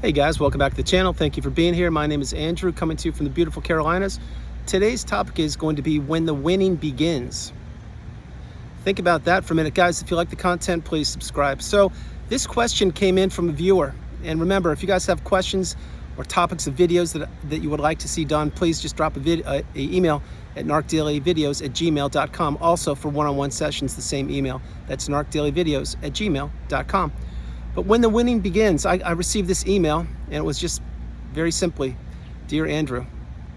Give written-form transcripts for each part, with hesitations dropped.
Hey guys, welcome back to the channel. Thank you for being here. My name is Andrew, coming to you from the beautiful Carolinas. Today's topic is going to be when the winning begins. Think about that for a minute. Guys, if you like the content, please subscribe. So this question came in from a viewer. And remember, if you guys have questions or topics of videos that you would like to see done, please just drop a email at narcdailyvideos@gmail.com. Also for one-on-one sessions, the same email. That's narcdailyvideos@gmail.com. But when the winning begins, I received this email, and it was just very simply, Dear Andrew,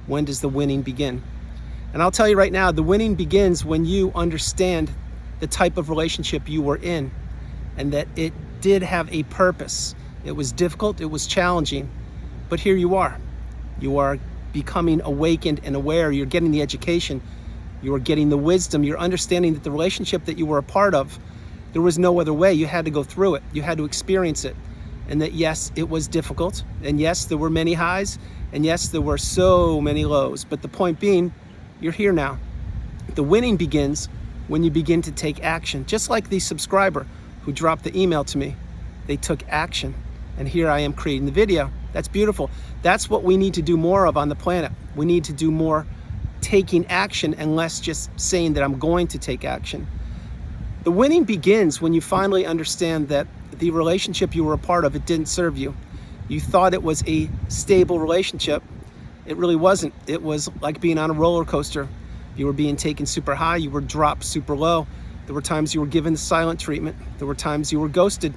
when does the winning begin? And I'll tell you right now, the winning begins when you understand the type of relationship you were in, and that it did have a purpose. It was difficult, it was challenging, but here you are. You are becoming awakened and aware. You're getting the education, you're getting the wisdom, you're understanding that the relationship that you were a part of, there was no other way. You had to go through it. You had to experience it. And that yes, it was difficult. And yes, there were many highs. And yes, there were so many lows. But the point being, you're here now. The winning begins when you begin to take action. Just like the subscriber who dropped the email to me. They took action. And here I am creating the video. That's beautiful. That's what we need to do more of on the planet. We need to do more taking action and less just saying that I'm going to take action. The winning begins when you finally understand that the relationship you were a part of, it didn't serve you. You thought it was a stable relationship. It really wasn't. It was like being on a roller coaster. You were being taken super high, you were dropped super low. There were times you were given the silent treatment. There were times you were ghosted.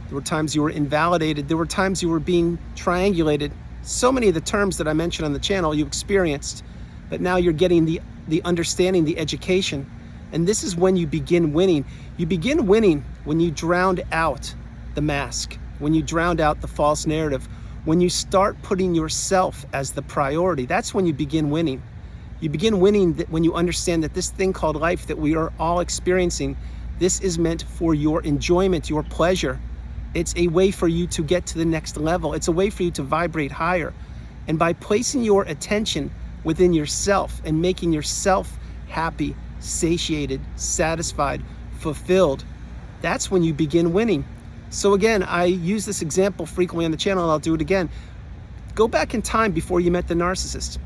There were times you were invalidated. There were times you were being triangulated. So many of the terms that I mentioned on the channel you experienced, but now you're getting the understanding, the education. And this is when you begin winning. You begin winning when you drowned out the mask, when you drowned out the false narrative, when you start putting yourself as the priority. That's when you begin winning. You begin winning when you understand that this thing called life that we are all experiencing, this is meant for your enjoyment, your pleasure. It's a way for you to get to the next level. It's a way for you to vibrate higher. And by placing your attention within yourself and making yourself happy, satiated, satisfied, fulfilled, that's when you begin winning. So again, I use this example frequently on the channel, and I'll do it again. Go back in time before you met the narcissist.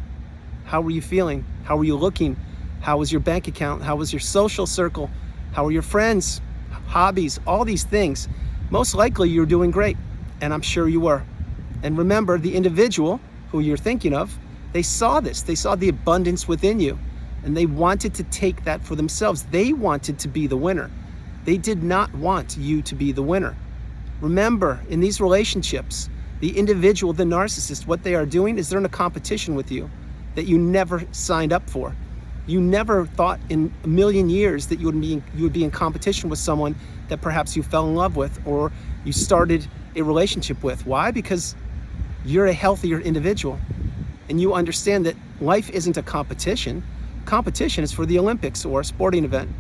How were you feeling? How were you looking? How was your bank account? How was your social circle? How were your friends, hobbies, all these things? Most likely you're doing great, and I'm sure you were. And remember, the individual who you're thinking of, they saw this. They saw the abundance within you. And they wanted to take that for themselves. They wanted to be the winner. They did not want you to be the winner. Remember, in these relationships, the individual, the narcissist, what they are doing is they're in a competition with you that you never signed up for. You never thought in a million years that you would be in competition with someone that perhaps you fell in love with or you started a relationship with. Why? Because you're a healthier individual and you understand that life isn't a competition. Competition is for the Olympics or a sporting event.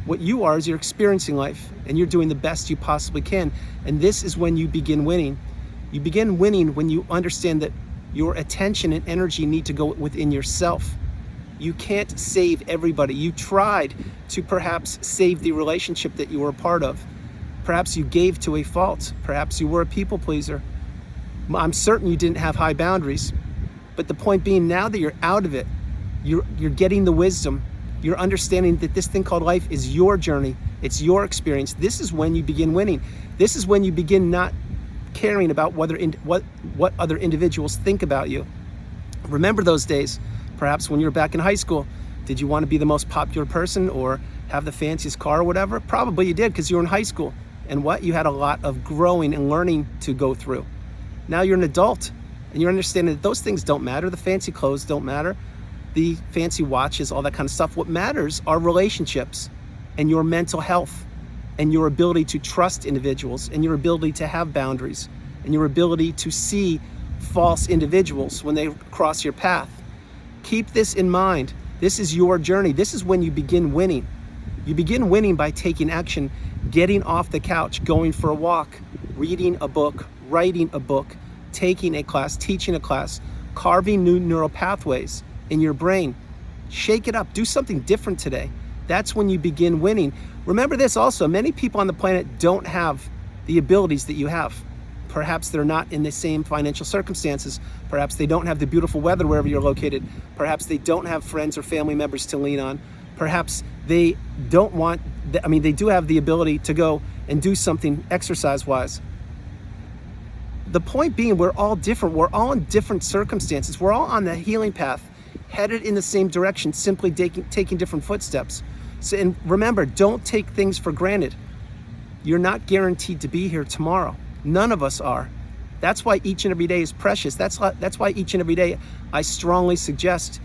What you are is you're experiencing life and you're doing the best you possibly can. And this is when you begin winning. You begin winning when you understand that your attention and energy need to go within yourself. You can't save everybody. You tried to perhaps save the relationship that you were a part of. Perhaps you gave to a fault. Perhaps you were a people pleaser. I'm certain you didn't have high boundaries. But the point being, now that you're out of it, you're getting the wisdom. You're understanding that this thing called life is your journey. It's your experience. This is when you begin winning. This is when you begin not caring about what other individuals think about you. Remember those days, perhaps when you were back in high school. Did you want to be the most popular person or have the fanciest car or whatever? Probably you did because you were in high school. And what? You had a lot of growing and learning to go through. Now you're an adult and you're understanding that those things don't matter. The fancy clothes don't matter. The fancy watches, all that kind of stuff. What matters are relationships and your mental health and your ability to trust individuals and your ability to have boundaries and your ability to see false individuals when they cross your path. Keep this in mind. This is your journey. This is when you begin winning. You begin winning by taking action, getting off the couch, going for a walk, reading a book, writing a book, taking a class, teaching a class, carving new neural pathways in your brain. Shake it up. Do something different today. That's when you begin winning. Remember this also, many people on the planet don't have the abilities that you have. Perhaps they're not in the same financial circumstances. Perhaps they don't have the beautiful weather wherever you're located. Perhaps they don't have friends or family members to lean on. Perhaps they don't want, they do have the ability to go and do something exercise-wise. The point being, we're all different. We're all in different circumstances. We're all on the healing path, headed in the same direction, simply taking different footsteps. So, and remember, don't take things for granted. You're not guaranteed to be here tomorrow. None of us are. That's why each and every day is precious. That's why each and every day I strongly suggest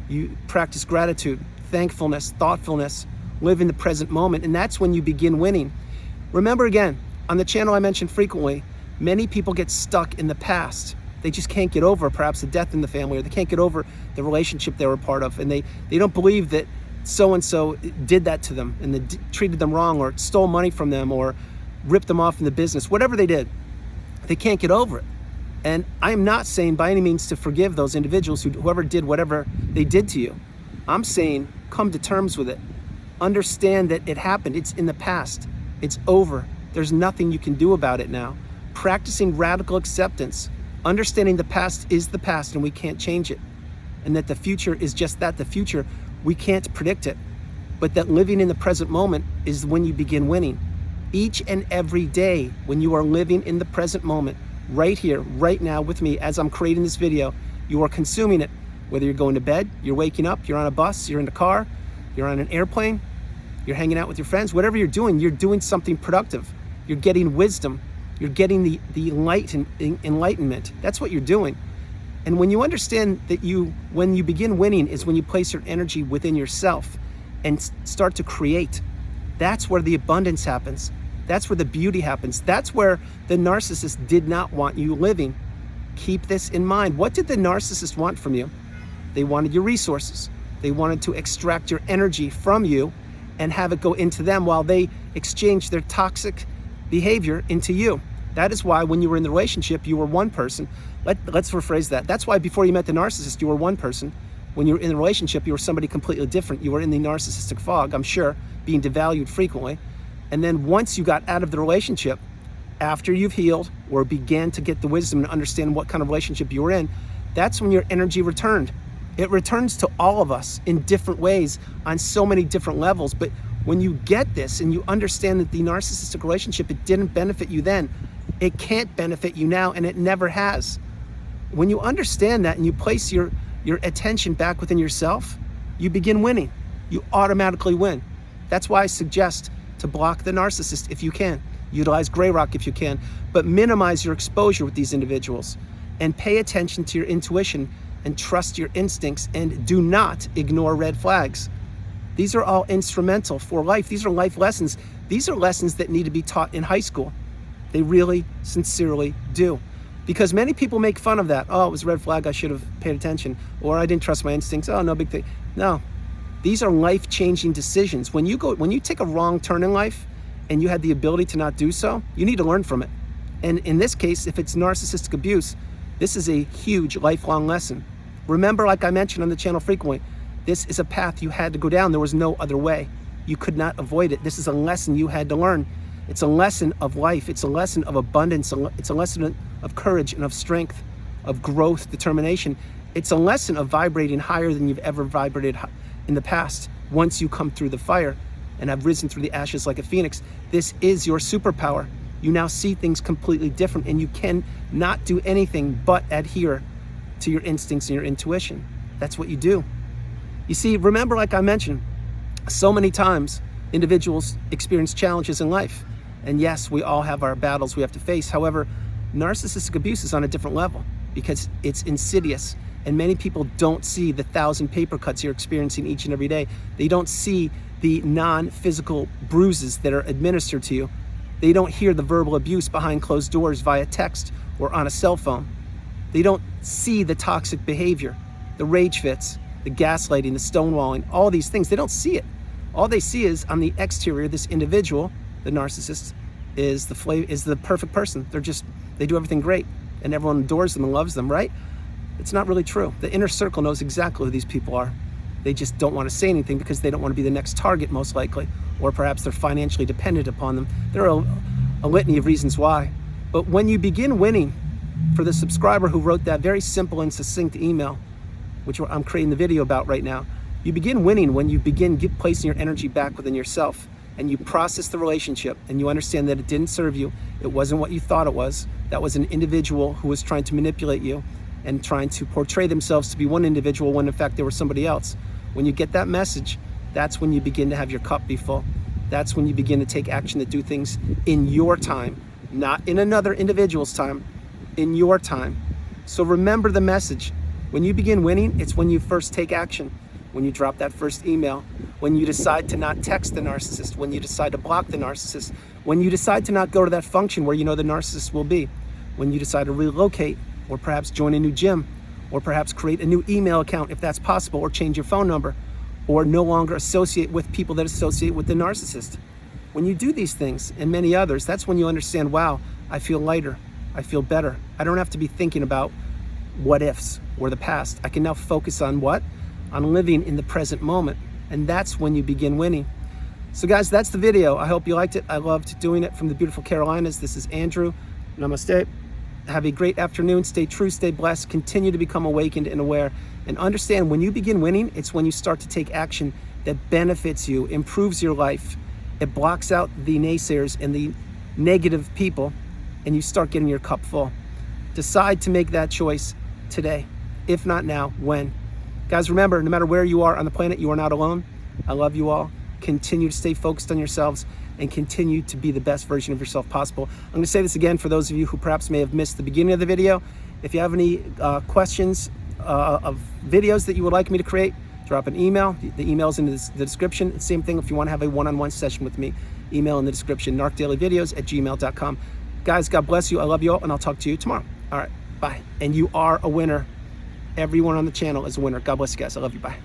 you practice gratitude, thankfulness, thoughtfulness, live in the present moment, and that's when you begin winning. Remember, again, on the channel I mentioned frequently, many people get stuck in the past. They just can't get over perhaps the death in the family, or they can't get over the relationship they were a part of, and they don't believe that so-and-so did that to them and they treated them wrong or stole money from them or ripped them off in the business. Whatever they did, they can't get over it. And I am not saying by any means to forgive those individuals, whoever did whatever they did to you. I'm saying come to terms with it. Understand that it happened. It's in the past. It's over. There's nothing you can do about it now. Practicing radical acceptance, understanding the past is the past and we can't change it. And that the future is just that, the future, we can't predict it. But that living in the present moment is when you begin winning. Each and every day, when you are living in the present moment, right here, right now with me, as I'm creating this video, you are consuming it. Whether you're going to bed, you're waking up, you're on a bus, you're in a car, you're on an airplane, you're hanging out with your friends, whatever you're doing something productive. You're getting wisdom. You're getting the enlightenment. That's what you're doing. And when you understand that when you begin winning is when you place your energy within yourself and start to create. That's where the abundance happens. That's where the beauty happens. That's where the narcissist did not want you living. Keep this in mind. What did the narcissist want from you? They wanted your resources. They wanted to extract your energy from you and have it go into them while they exchange their toxic behavior into you. That is why when you were in the relationship, you were one person. Let's rephrase that. That's why before you met the narcissist, you were one person. When you were in the relationship, you were somebody completely different. You were in the narcissistic fog, I'm sure, being devalued frequently. And then once you got out of the relationship, after you've healed or began to get the wisdom and understand what kind of relationship you were in, that's when your energy returned. It returns to all of us in different ways on so many different levels. But when you get this and you understand that the narcissistic relationship, it didn't benefit you then, it can't benefit you now, and it never has. When you understand that and you place your attention back within yourself, you begin winning. You automatically win. That's why I suggest to block the narcissist if you can. Utilize Grey Rock if you can, but minimize your exposure with these individuals and pay attention to your intuition and trust your instincts and do not ignore red flags. These are all instrumental for life. These are life lessons. These are lessons that need to be taught in high school. They really, sincerely do. Because many people make fun of that. Oh, it was a red flag, I should have paid attention. Or I didn't trust my instincts. Oh, no big thing. No, these are life-changing decisions. When you take a wrong turn in life and you had the ability to not do so, you need to learn from it. And in this case, if it's narcissistic abuse, this is a huge lifelong lesson. Remember, like I mentioned on the channel frequently, this is a path you had to go down. There was no other way. You could not avoid it. This is a lesson you had to learn. It's a lesson of life. It's a lesson of abundance. It's a lesson of courage and of strength, of growth, determination. It's a lesson of vibrating higher than you've ever vibrated in the past. Once you come through the fire and have risen through the ashes like a phoenix, this is your superpower. You now see things completely different, and you can not do anything but adhere to your instincts and your intuition. That's what you do. You see, remember, like I mentioned, so many times individuals experience challenges in life. And yes, we all have our battles we have to face. However, narcissistic abuse is on a different level because it's insidious. And many people don't see the 1,000 paper cuts you're experiencing each and every day. They don't see the non-physical bruises that are administered to you. They don't hear the verbal abuse behind closed doors via text or on a cell phone. They don't see the toxic behavior, the rage fits, the gaslighting, the stonewalling, all these things. They don't see it. All they see is on the exterior, this individual, the narcissist, is the perfect person. They do everything great and everyone adores them and loves them, right? It's not really true. The inner circle knows exactly who these people are. They just don't want to say anything because they don't want to be the next target, most likely, or perhaps they're financially dependent upon them. There are a litany of reasons why. But when you begin winning, for the subscriber who wrote that very simple and succinct email, which I'm creating the video about right now, you begin winning when you begin placing your energy back within yourself, and you process the relationship and you understand that it didn't serve you. It wasn't what you thought it was. That was an individual who was trying to manipulate you and trying to portray themselves to be one individual when in fact they were somebody else. When you get that message, that's when you begin to have your cup be full. That's when you begin to take action to do things in your time, not in another individual's time, in your time. So remember the message. When you begin winning, it's when you first take action. When you drop that first email, when you decide to not text the narcissist, when you decide to block the narcissist, when you decide to not go to that function where you know the narcissist will be, when you decide to relocate, or perhaps join a new gym, or perhaps create a new email account if that's possible, or change your phone number, or no longer associate with people that associate with the narcissist. When you do these things and many others, that's when you understand, wow, I feel lighter, I feel better. I don't have to be thinking about what ifs or the past. I can now focus on what? On living in the present moment. And that's when you begin winning. So guys, that's the video. I hope you liked it. I loved doing it from the beautiful Carolinas. This is Andrew. Namaste. Have a great afternoon. Stay true, stay blessed. Continue to become awakened and aware. And understand, when you begin winning, it's when you start to take action that benefits you, improves your life. It blocks out the naysayers and the negative people, and you start getting your cup full. Decide to make that choice today. If not now, when? Guys, remember, no matter where you are on the planet, you are not alone. I love you all. Continue to stay focused on yourselves and continue to be the best version of yourself possible. I'm going to say this again for those of you who perhaps may have missed the beginning of the video. If you have any questions of videos that you would like me to create, drop an email. The email's in the description. Same thing if you want to have a one-on-one session with me. Email in the description, narcdailyvideos@gmail.com. Guys, God bless you. I love you all, and I'll talk to you tomorrow. All right, bye. And you are a winner. Everyone on the channel is a winner. God bless you guys. I love you. Bye.